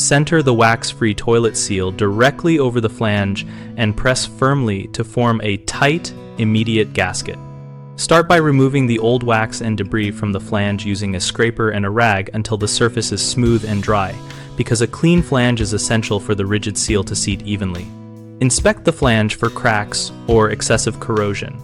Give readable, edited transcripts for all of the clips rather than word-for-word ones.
Center the wax-free toilet seal directly over the flange and press firmly to form a tight, immediate gasket. Start by removing the old wax and debris from the flange using a scraper and a rag until the surface is smooth and dry, because a clean flange is essential for the rigid seal to seat evenly. Inspect the flange for cracks or excessive corrosion.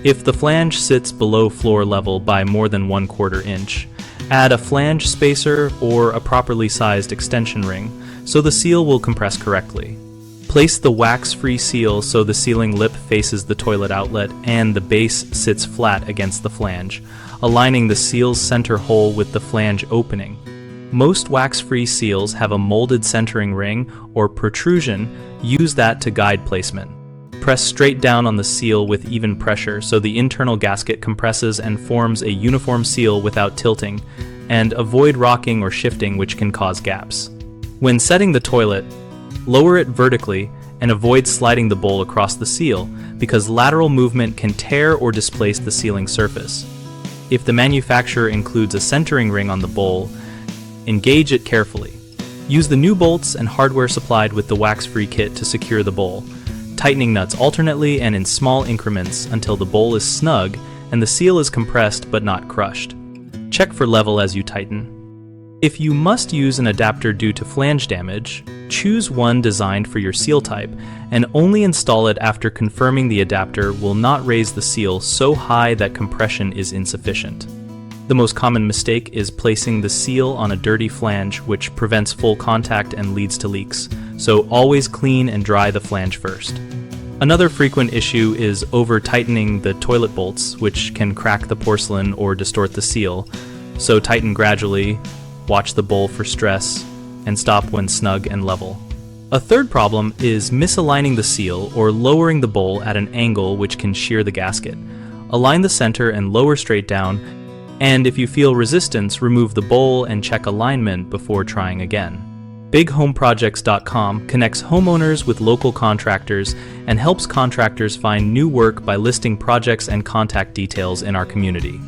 If the flange sits below floor level by more than 1/4 inch, add a flange spacer or a properly sized extension ring so the seal will compress correctly. Place the wax-free seal so the sealing lip faces the toilet outlet and the base sits flat against the flange, aligning the seal's center hole with the flange opening. Most wax-free seals have a molded centering ring or protrusion. Use that to guide placement. Press straight down on the seal with even pressure so the internal gasket compresses and forms a uniform seal without tilting, and avoid rocking or shifting, which can cause gaps. When setting the toilet, lower it vertically and avoid sliding the bowl across the seal because lateral movement can tear or displace the sealing surface. If the manufacturer includes a centering ring on the bowl, engage it carefully. Use the new bolts and hardware supplied with the wax-free kit to secure the bowl, tightening nuts alternately and in small increments until the bowl is snug and the seal is compressed but not crushed. Check for level as you tighten. If you must use an adapter due to flange damage, choose one designed for your seal type and only install it after confirming the adapter will not raise the seal so high that compression is insufficient. The most common mistake is placing the seal on a dirty flange, which prevents full contact and leads to leaks, so always clean and dry the flange first. Another frequent issue is over-tightening the toilet bolts, which can crack the porcelain or distort the seal, so tighten gradually, watch the bowl for stress, and stop when snug and level. A third problem is misaligning the seal or lowering the bowl at an angle which can shear the gasket. Align the center and lower straight down, and if you feel resistance, remove the bowl and check alignment before trying again. BigHomeProjects.com connects homeowners with local contractors and helps contractors find new work by listing projects and contact details in our community.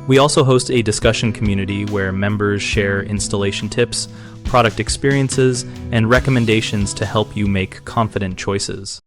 We also host a discussion community where members share installation tips, product experiences, and recommendations to help you make confident choices.